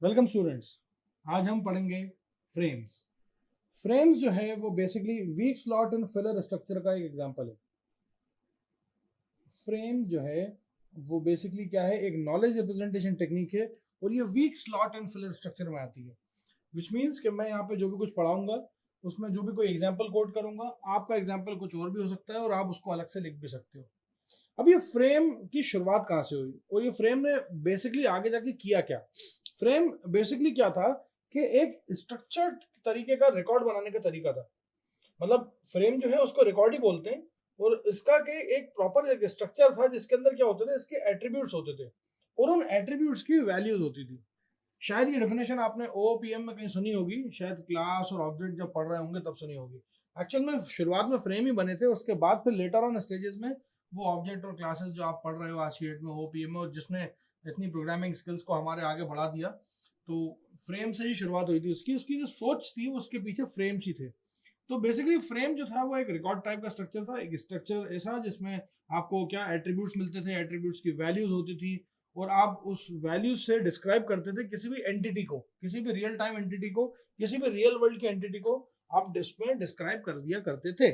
Welcome students. आज हम पढ़ेंगे फ्रेम्स। फ्रेम्स जो है वो basically weak slot and filler structure का एक एग्जांपल है। फ्रेम जो है वो बेसिकली क्या है, एक नॉलेज रिप्रेजेंटेशन टेक्निक है और ये weak slot and filler structure में आती है। विच मीन्स कि मैं यहाँ पे जो भी कुछ पढ़ाऊंगा उसमें जो भी कोई एग्जाम्पल कोड करूंगा, आपका एग्जाम्पल कुछ और भी हो सकता है और आप उसको अलग से लिख भी सकते हो। अब ये फ्रेम की शुरुआत कहाँ से हुई और ये फ्रेम ने बेसिकली आगे जाके किया क्या? फ्रेम बेसिकली क्या था कि एक स्ट्रक्चर्ड तरीके का रिकॉर्ड बनाने का तरीका था। मतलब फ्रेम जो है उसको रिकॉर्ड ही बोलते हैं और इसका के एक प्रॉपर एक स्ट्रक्चर था जिसके अंदर क्या होते थे, इसके एट्रीब्यूट्स होते थे और उन एट्रीब्यूट्स की वैल्यूज होती थी। शायद ये डेफिनेशन आपने ओओपीएम में कहीं सुनी होगी, शायद क्लास और ऑब्जेक्ट जब पढ़ रहे होंगे तब सुनी होगी। एक्चुअल में शुरुआत में फ्रेम ही बने थे, उसके बाद फिर लेटर ऑन स्टेजेस में वो ऑब्जेक्ट और क्लासेस जो आप पढ़ रहे हो आज की डेट में ओओपीएम में और जिसने इतनी प्रोग्रामिंग स्किल्स को हमारे आगे बढ़ा दिया, तो फ्रेम से ही शुरुआत हुई थी उसकी। उसकी जो सोच थी उसके पीछे फ्रेम्स ही थे। तो बेसिकली फ्रेम जो था वो एक रिकॉर्ड टाइप का स्ट्रक्चर था, एक स्ट्रक्चर ऐसा जिसमें आपको क्या एट्रीब्यूट्स मिलते थे, एट्रीब्यूट्स की वैल्यूज होती थी और आप उस वैल्यूज से डिस्क्राइब करते थे किसी भी एंटिटी को, किसी भी रियल टाइम एंटिटी को, किसी भी रियल वर्ल्ड की एंटिटी को आप इसमें डिस्क्राइब कर दिया करते थे।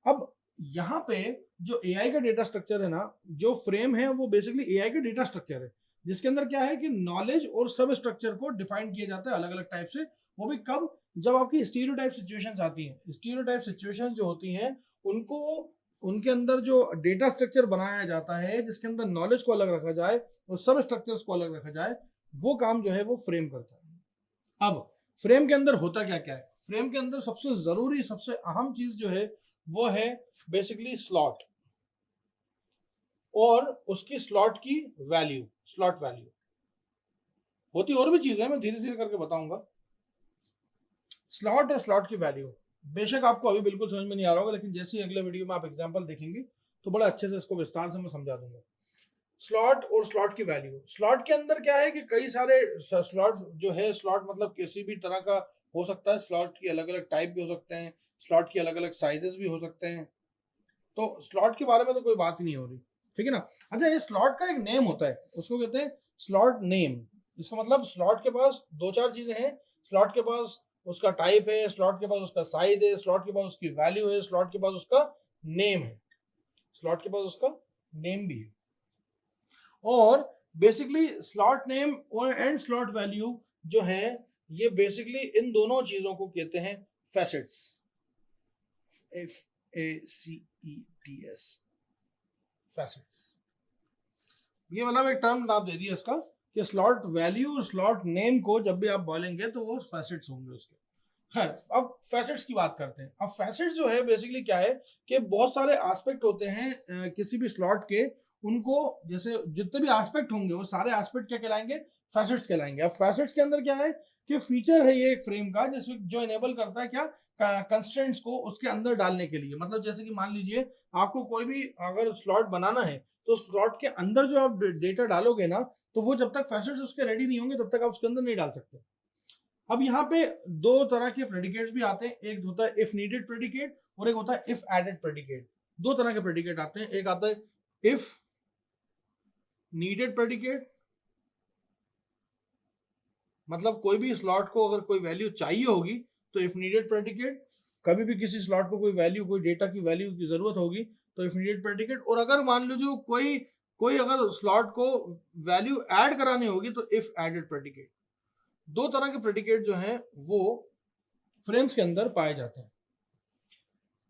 अब यहाँ पे जो एआई का डेटा स्ट्रक्चर है ना, जो फ्रेम है वो बेसिकली एआई का डेटा स्ट्रक्चर है जिसके अंदर क्या है कि नॉलेज और सब स्ट्रक्चर को डिफाइन किया जाता है अलग अलग टाइप से। वो भी कब? जब आपकी स्टीरियोटाइप सिचुएशंस आती हैं। स्टीरियोटाइप सिचुएशंस जो होती हैं उनको, उनके अंदर जो डेटा स्ट्रक्चर बनाया जाता है जिसके अंदर नॉलेज को अलग रखा जाए और सब स्ट्रक्चर्स को अलग रखा जाए, वो काम जो है वो फ्रेम करता है। अब फ्रेम के अंदर होता क्या क्या है? फ्रेम के अंदर सबसे जरूरी, सबसे अहम चीज जो है वो है बेसिकली स्लॉट और उसकी स्लॉट की वैल्यू। स्लॉट वैल्यू होती और भी चीजें, मैं धीरे धीरे करके बताऊंगा। स्लॉट और स्लॉट की वैल्यू बेशक आपको अभी बिल्कुल समझ में नहीं आ रहा होगा, लेकिन जैसे ही अगले वीडियो में आप एग्जांपल देखेंगे तो बड़ा अच्छे से इसको विस्तार से मैं समझा दूंगा। स्लॉट और स्लॉट की वैल्यू। स्लॉट के अंदर क्या है कि कई सारे स्लॉट जो है, स्लॉट मतलब किसी भी तरह का हो सकता है, स्लॉट की अलग अलग टाइप भी हो सकते हैं, स्लॉट की अलग अलग साइजेस भी हो सकते हैं। तो स्लॉट के बारे में तो कोई बात ही नहीं हो रही, ठीक है ना। अच्छा, ये स्लॉट का एक नेम होता है, उसको कहते हैं स्लॉट नेम। इसका मतलब स्लॉट के पास दो चार चीजें हैं। स्लॉट के पास उसका टाइप है, स्लॉट के पास उसका साइज है, स्लॉट के पास उसकी वैल्यू है, स्लॉट के पास उसका नेम है। स्लॉट के पास उसका नेम भी है। और बेसिकली स्लॉट नेम और एंड स्लॉट वैल्यू जो है, ये बेसिकली इन दोनों चीजों को कहते हैं फैसेट्स। FACETS, facets. ये मतलब एक टर्म आप दे दिया इसका कि स्लॉट वैल्यू और स्लॉट नेम को जब भी आप बोलेंगे तो वो फैसेट्स होंगे उसके। खैर, अब फैसेट्स की बात करते हैं। अब फैसेट्स जो है बेसिकली क्या है कि बहुत सारे एस्पेक्ट होते हैं किसी भी स्लॉट के। उनको जैसे जितने भी एस्पेक्ट होंगे वो सारे एस्पेक्ट क्या कहलाएंगे? फैसेट्स कहलाएंगे। अब फैसेट्स के अंदर क्या है कि फीचर है ये एक फ्रेम का जिस जो इनेबल करता है क्या, कंस्ट्रेंट्स को उसके अंदर डालने के लिए। मतलब जैसे कि मान लीजिए आपको कोई भी अगर स्लॉट बनाना है तो स्लॉट के अंदर जो आप डेटा डालोगे ना, तो वो जब तक फैसेट्स उसके रेडी नहीं होंगे तब तक आप उसके अंदर नहीं डाल सकते। अब यहाँ पे दो तरह के प्रेडिकेट्स भी आते हैं, एक होता है इफ नीडेड प्रेडिकेट और एक होता है इफ एडेड प्रेडिकेट। दो तरह के प्रेडिकेट आते हैं, एक आता है इफ नीडेड प्रेडिकेट, मतलब कोई भी स्लॉट को अगर कोई वैल्यू चाहिए होगी तो इफ नीडेड प्रेडिकेट। कभी भी किसी स्लॉट को कोई वैल्यू, कोई डेटा की वैल्यू की जरूरत होगी तो इफ नीडेड प्रेडिकेट। और अगर मान लो जो कोई कोई अगर स्लॉट को वैल्यू ऐड करानी होगी तो इफ एडेड प्रेडिकेट। दो तरह के प्रेडिकेट जो हैं वो फ्रेम्स के अंदर पाए जाते हैं।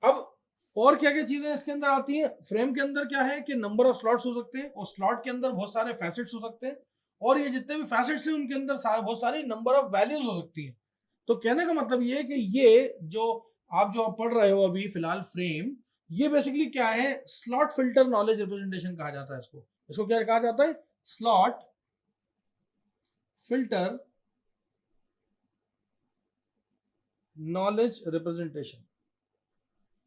अब और क्या क्या चीजें इसके अंदर आती हैं? फ्रेम के अंदर क्या है कि नंबर ऑफ स्लॉट्स हो सकते हैं और स्लॉट के अंदर बहुत सारे फैसेट्स हो सकते हैं और ये जितने भी फैसेट्स हैं उनके अंदर बहुत सारी नंबर ऑफ वैल्यूज हो सकती हैं। तो कहने का मतलब ये है कि ये जो आप पढ़ रहे हो अभी फिलहाल फ्रेम, ये बेसिकली क्या है? स्लॉट फिल्टर नॉलेज रिप्रेजेंटेशन कहा जाता है इसको। इसको क्या कहा जाता है? Slot filter knowledge representation.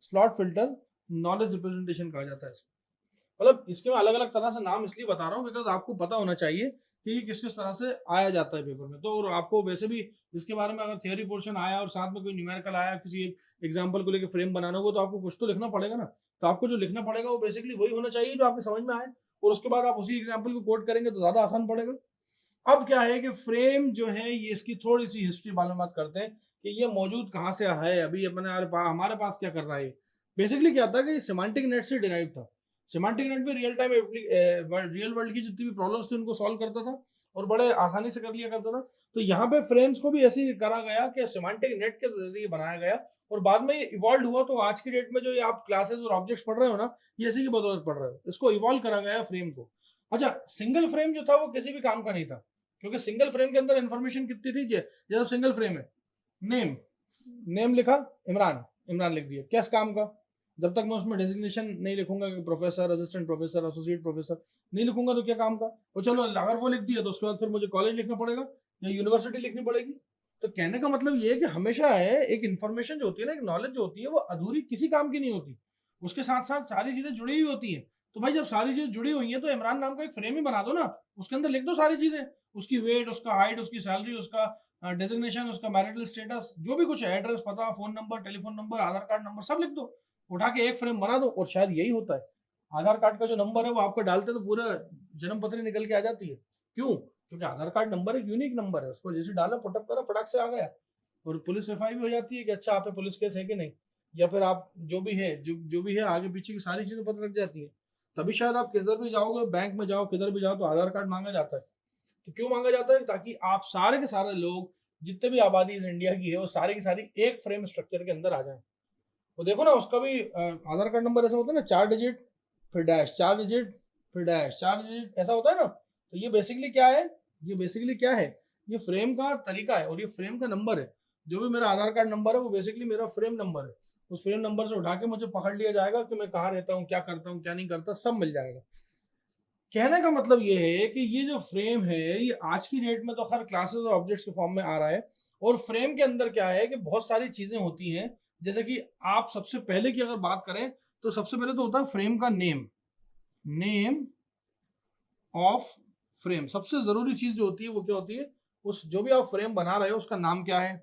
Slot filter knowledge representation कहा जाता है इसको। मतलब इसके मैं अलग अलग तरह से नाम इसलिए बता रहा हूँ बिकॉज आपको पता होना चाहिए कि ये किस किस तरह से आया जाता है पेपर में। तो और आपको वैसे भी इसके बारे में अगर थियोरी पोर्शन आया और साथ में कोई न्यूमेरिकल आया, किसी एक एग्जाम्पल को लेकर फ्रेम बनाना होगा, तो आपको कुछ तो लिखना पड़ेगा ना। तो आपको जो लिखना पड़ेगा वो बेसिकली वही होना चाहिए जो आपको समझ में आए और उसके बाद आप उसी एग्जाम्पल को कोड करेंगे तो ज्यादा आसान पड़ेगा। अब क्या है कि फ्रेम जो है ये इसकी थोड़ी सी हिस्ट्री मालूमात करते हैं कि ये मौजूद कहाँ से है, अभी अपने हमारे पास क्या कर रहा है। बेसिकली क्या था कि सिमेंटिक नेट से डिराइव था। सिमेंटिक नेट में रियल टाइम रियल वर्ल्ड की जितनी भी प्रॉब्लम्स थी उनको सॉल्व करता था और बड़े आसानी से कर लिया करता था। तो यहाँ पे फ्रेम्स को भी ऐसे ही करा गया कि सिमेंटिक नेट के जरिए बनाया गया और बाद में ये इवॉल्व हुआ। तो आज की डेट में जो ये आप क्लासेस और ऑब्जेक्ट्स पढ़ रहे हो ना, ये इसी की बदौलत पढ़ रहे हो। इसको इवॉल्व करा गया फ्रेम को। अच्छा, सिंगल फ्रेम जो था वो किसी भी काम का नहीं था, क्योंकि सिंगल फ्रेम के अंदर इंफॉर्मेशन कितनी थी। जैसे सिंगल फ्रेम है, नेम, नेम लिखा, इमरान, इमरान लिख दिया, किस काम का। जब तक मैं उसमें डेजिग्नेशन नहीं लिखूंगा कि professor, assistant professor, associate professor नहीं लिखूंगा तो क्या काम का। वो चलो अगर वो लिख दिया तो उसके बाद फिर मुझे कॉलेज लिखना पड़ेगा या यूनिवर्सिटी लिखनी पड़ेगी। तो कहने का मतलब ये है कि हमेशा है एक इन्फॉर्मेशन जो होती है ना, एक नॉलेज जो होती है वो अधूरी किसी काम की नहीं होती, उसके साथ साथ सारी चीजें जुड़ी हुई होती हैं। तो भाई जब सारी चीजें जुड़ी हुई हैं तो इमरान नाम का एक फ्रेम ही बना दो ना, उसके अंदर लिख दो सारी चीजें, उसकी वेट, उसका हाइट, उसकी सैलरी, उसका डेजिग्नेशन, उसका मैरिटल स्टेटस, जो भी कुछ है, एड्रेस, पता, फोन नंबर, टेलीफोन नंबर, आधार कार्ड नंबर, सब लिख दो, उठा के एक फ्रेम बना दो। और शायद यही होता है, आधार कार्ड का जो नंबर है वो आपका डालते तो पूरा जन्म पत्री निकल के आ जाती है। क्यों? क्योंकि आधार कार्ड नंबर एक यूनिक नंबर है, उसको जैसे डाला, पुटअप करा, फटाक से आ गया। और पुलिस एफआई भी हो जाती है कि अच्छा आप पे पुलिस केस है कि नहीं, या फिर आप जो भी है, जो भी है आगे पीछे की सारी चीजें पता लग जाती है। तभी शायद आप किधर भी जाओगे, बैंक में जाओ, किधर भी जाओ, तो आधार कार्ड मांगा जाता है। तो क्यों मांगा जाता है? ताकि आप सारे के सारे लोग, जितने भी आबादी इस इंडिया की है, वो सारी की सारी एक फ्रेम स्ट्रक्चर के अंदर आ जाए। तो देखो ना, उसका भी आधार कार्ड नंबर ऐसा होता है ना, 4 डिजिट फिर डैश, 4 डिजिट फिर डैश, 4 डिजिट ऐसा होता है ना। तो ये बेसिकली क्या है, ये बेसिकली क्या है, ये फ्रेम का तरीका है और ये फ्रेम का नंबर है। जो भी मेरा आधार कार्ड नंबर है वो बेसिकली मेरा फ्रेम नंबर है। उस फ्रेम नंबर से उठा के मुझे पकड़ लिया जाएगा कि मैं कहाँ रहता हूँ, क्या करता हूँ, क्या नहीं करता, सब मिल जाएगा। कहने का मतलब ये है कि ये जो फ्रेम है ये आज की डेट में तो खैर क्लासेस और ऑब्जेक्ट्स के फॉर्म में आ रहा है। और फ्रेम के अंदर क्या है कि बहुत सारी चीजें होती हैं। जैसे कि आप सबसे पहले की अगर बात करें तो सबसे पहले तो होता है फ्रेम का नेम, नेम ऑफ फ्रेम। सबसे जरूरी चीज जो होती है वो क्या होती है, उस जो भी आप फ्रेम बना रहे हो उसका नाम क्या है।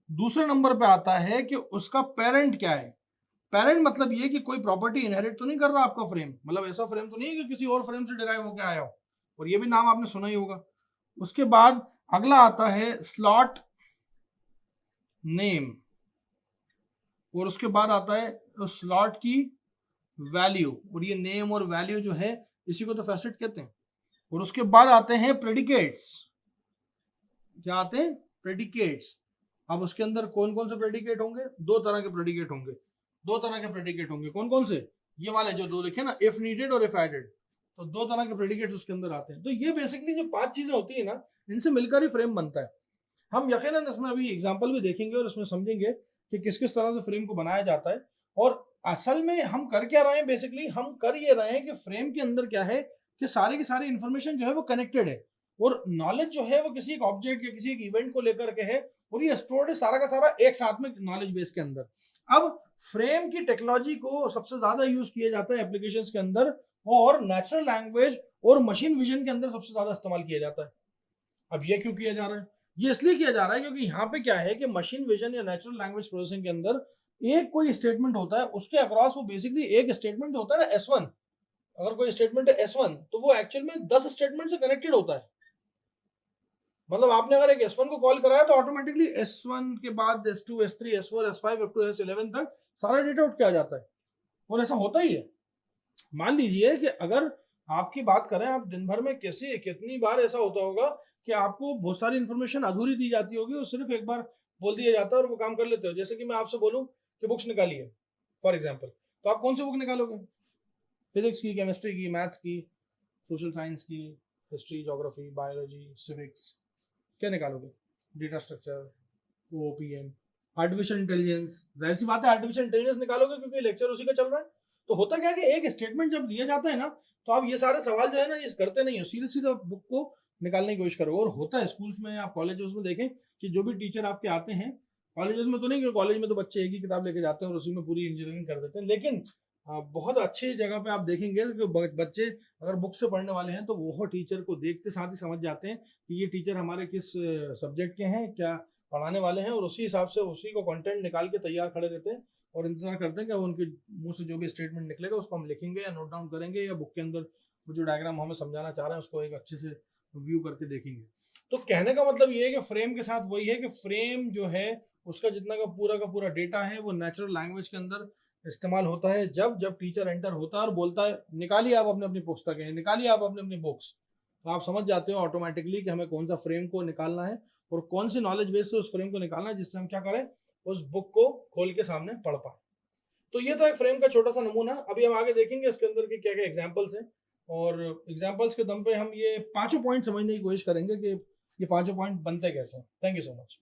दूसरे नंबर पे आता है कि उसका पेरेंट क्या है। पेरेंट मतलब ये कि कोई प्रॉपर्टी इनहेरिट तो नहीं कर रहा आपका फ्रेम, मतलब ऐसा फ्रेम तो नहीं है कि किसी और फ्रेम से डिराइव होकर आया हो। और ये भी नाम आपने सुना ही होगा। उसके बाद अगला आता है स्लॉट नेम, और उसके बाद आता है स्लॉट की वैल्यू। और ये नेम और वैल्यू जो है इसी को तो फैसेट कहते हैं। और उसके बाद आते हैं प्रेडिकेट्स। क्या आते हैं? प्रेडिकेट्स। अब उसके अंदर कौन कौन से प्रेडिकेट होंगे? दो तरह के प्रेडिकेट होंगे। दो तरह के प्रेडिकेट होंगे, कौन कौन से? ये वाले जो दो लिखे ना, इफ नीडेड और इफ एडेड। तो दो तरह के प्रेडिकेट्स उसके अंदर आते हैं। तो ये बेसिकली जो 5 चीजें होती है ना, इनसे मिलकर ही फ्रेम बनता है। हम यकीनन इसमें अभी एग्जांपल भी देखेंगे और इसमें समझेंगे कि किस किस तरह से फ्रेम को बनाया जाता है। और असल में हम कर क्या रहे हैं, बेसिकली हम कर ये रहे हैं कि फ्रेम के अंदर क्या है कि सारी की सारी इंफॉर्मेशन जो है वो कनेक्टेड है। और नॉलेज जो है वो किसी एक ऑब्जेक्ट या किसी एक इवेंट को लेकर के है, और ये स्टोर्ड है सारा का सारा एक साथ में नॉलेज बेस के अंदर। अब फ्रेम की टेक्नोलॉजी को सबसे ज्यादा यूज किया जाता है एप्लीकेशंस के अंदर, और नेचुरल लैंग्वेज और मशीन विजन के अंदर सबसे ज्यादा इस्तेमाल किया जाता है। अब ये क्यों किया जा रहा है? ये इसलिए किया जा रहा है क्योंकि यहाँ पे क्या है कि मशीन विजन या नेचुरल लैंग्वेज प्रोसेसिंग के अंदर एक कोई स्टेटमेंट होता है, उसके अक्रॉस वो बेसिकली एक स्टेटमेंट होता है ना, S1। अगर कोई स्टेटमेंट है S1 तो वो एक्चुअल में 10 स्टेटमेंट से कनेक्टेड होता है। मतलब आपने अगर एक S1 को कॉल कराया तो ऑटोमेटिकली S1 के बाद S2, S3, S4, S5 up to S11 तक सारा डेटा उठ के आ जाता है। और ऐसा होता ही है। मान लीजिए कि अगर आपकी बात करें, आप दिन भर में कैसे कितनी बार ऐसा होता होगा कि आपको बहुत सारी इंफॉर्मेशन अधूरी दी जाती होगी और सिर्फ एक बार बोल दिया जाता है और वो काम कर लेते हो। जैसे कि मैं आपसे बोलूं कि बुक्स निकालिए फॉर एग्जांपल, तो आप कौन सी बुक निकालोगे? फिजिक्स की, केमिस्ट्री की, मैथ्स की, सोशल साइंस की, हिस्ट्री, ज्योग्राफी, बायोलॉजी, सिविक्स, क्या निकालोगे? Data structure, OPM, artificial intelligence. जाहिर सी बात है आर्टिफिशियल इंटेलिजेंस निकालोगे क्योंकि लेक्चर उसी का चल रहा है। तो होता क्या है कि एक स्टेटमेंट जब दिया जाता है ना, तो आप ये सारे सवाल जो है ना ये करते नहीं हो, सीधे सीधे बुक को निकालने की कोशिश करो। और होता है स्कूल्स में, आप कॉलेजेस में देखें कि जो भी टीचर आपके आते हैं, कॉलेजेस में तो नहीं, क्योंकि कॉलेज में तो बच्चे एक ही किताब लेके जाते हैं और उसी में पूरी इंजीनियरिंग कर देते हैं। लेकिन बहुत अच्छी जगह पे आप देखेंगे कि बच्चे अगर बुक से पढ़ने वाले हैं तो वो टीचर को देखते साथ ही समझ जाते हैं कि ये टीचर हमारे किस सब्जेक्ट के हैं, क्या पढ़ाने वाले हैं, और उसी हिसाब से उसी को कंटेंट निकाल के तैयार खड़े रहते हैं और इंतजार करते हैं कि उनके मुंह से जो भी स्टेटमेंट निकलेगा उसको हम लिखेंगे या नोट डाउन करेंगे, या बुक के अंदर वो जो डायग्राम हमें समझाना चाह रहे हैं उसको एक अच्छे से व्यू करके देखेंगे। तो कहने का मतलब ये है कि फ्रेम के साथ वही है कि फ्रेम जो है उसका जितना का पूरा डेटा है वो नेचुरल लैंग्वेज के अंदर इस्तेमाल होता है। जब जब टीचर एंटर होता है और बोलता है निकालिए आप अपनी अपनी पुस्तकें, निकालिए आप अपनी अपनी बुक्स, तो आप समझ जाते हो ऑटोमेटिकली कि हमें कौन सा फ्रेम को निकालना है और कौन सी नॉलेज बेस से उस फ्रेम को निकालना है जिससे हम क्या करें, उस बुक को खोल के सामने पढ़ पाए। तो ये था एक फ्रेम का छोटा सा नमूना। अभी हम आगे देखेंगे इसके अंदर के क्या क्या एग्जाम्पल्स हैं और एग्जाम्पल्स के दम पे हम ये पांचों पॉइंट समझने की कोशिश करेंगे कि ये पांचों पॉइंट बनते कैसे हैं। Thank you so much.